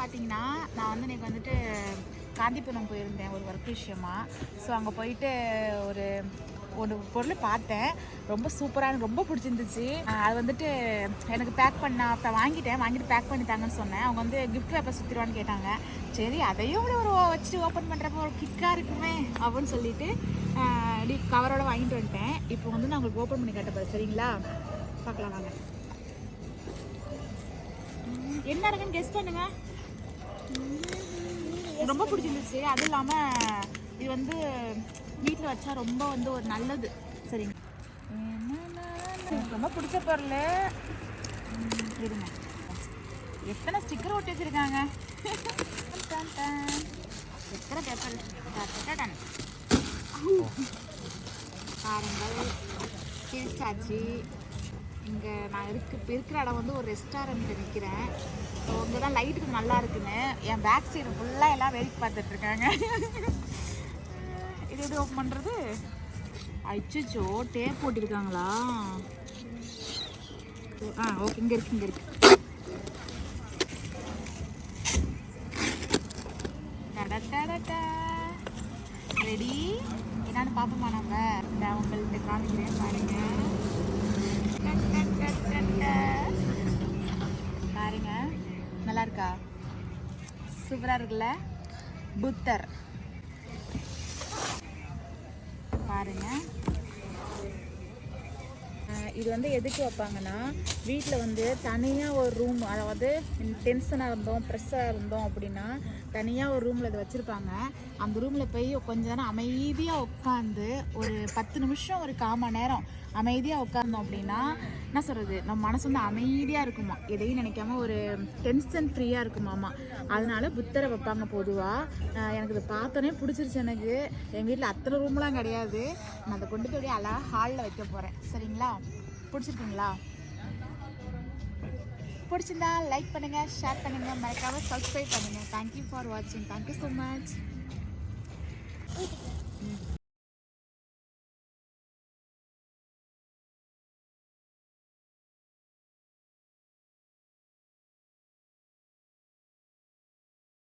பார்த்தீங்கன்னா நான் வந்து இன்னைக்கு வந்துட்டு காந்திபுரம் போயிருந்தேன் ஒரு ஒர்க் விஷயமா. ஸோ அங்கே போயிட்டு ஒரு ஒரு பொருள் பார்த்தேன். ரொம்ப சூப்பராக எனக்கு ரொம்ப பிடிச்சிருந்துச்சு. அது வந்துட்டு எனக்கு பேக் பண்ண அப்போ வாங்கிட்டு பேக் பண்ணி தாங்கன்னு சொன்னேன். அவங்க வந்து கிஃப்ட் பேப்பர் சுற்றிடுவான்னு கேட்டாங்க. சரி அதையும் ஒரு வச்சுட்டு ஓப்பன் பண்ணுறப்ப ஒரு கிக்காக இருக்குமே அப்படின்னு சொல்லிட்டு இப்படி கவரோட வாங்கிட்டு வந்துட்டேன். இப்போ வந்து நான் உங்களுக்கு ஓப்பன் பண்ணி காட்ட போகிறேன். சரிங்களா, பார்க்கலாம் வாங்க. என்ன இருக்குன்னு கெஸ் பண்ணுங்க. ரொம்ப பிடிச்சிருந்துச்சு. அதுவும் இல்லாமல் இது வந்து வீட்டில் வச்சா ரொம்ப வந்து ஒரு நல்லது. சரிங்க, ரொம்ப பிடிச்ச பொருள். இருங்க, எத்தனை ஸ்டிக்கர் ஒட்டி வச்சுருக்காங்க. எத்தனை பேப்பர் பாருங்கள். கிழிச்சாச்சு. இங்கே நான் இருக்கிற இடம் வந்து ஒரு ரெஸ்டாரண்ட்டில் நிற்கிறேன். ஸோ இங்கே தான் லைட்டுக்கு நல்லா இருக்குன்னு என் பேக் சைடு ஃபுல்லாக எல்லாம் வேடிக்கை பார்த்துட்ருக்காங்க. இது எது ஓப்பன் பண்ணுறது? அச்சோ, டேப் போட்டிருக்காங்களா? ஓகே, இங்கே இருக்கு. ரெடி? என்னன்னு பார்ப்போமா நம்ம? நான் உங்கள்கிட்ட காமிக்கிறேன் பாருங்க. பாருங்க, நல்லா இருக்கா? சூப்பராக இருக்குல்ல? புத்தர் பாருங்க. இது வந்து எதுக்கு வைப்பாங்கன்னா, வீட்டில் வந்து தனியாக ஒரு ரூம், அதாவது டென்ஷனாக இருந்தோம் ப்ரெஸ்ஸாக இருந்தோம் அப்படின்னா தனியாக ஒரு ரூமில் இதை வச்சுருப்பாங்க. அந்த ரூமில் போய் கொஞ்ச நேரம் அமைதியாக உட்காந்து ஒரு 10 நிமிஷம் ஒரு 1/4 மணி நேரம் அமைதியாக உட்கார்ந்தோம் அப்படின்னா என்ன சொல்கிறது, நம்ம மனசு வந்து அமைதியாக இருக்குமா, எதையும் நினைக்காம ஒரு டென்ஷன் ஃப்ரீயாக இருக்குமாம்மா. அதனால புத்தரை வைப்பாங்க பொதுவாக. எனக்கு இதை பார்த்தோன்னே பிடிச்சிருச்சு. எனக்கு எங்கள் வீட்டில் அத்தனை ரூம்லாம் கிடையாது. நான் அதை கொண்டு போய் அழகாக ஹாலில் வைக்க போகிறேன். சரிங்களா, பிடிச்சிருக்குங்களா? பிடிச்சிருந்தா லைக் பண்ணுங்கள், ஷேர் பண்ணுங்கள், மறக்காமல் சப்ஸ்கிரைப் பண்ணுங்கள். தேங்க்யூ ஃபார் வாட்சிங். Thank you so much.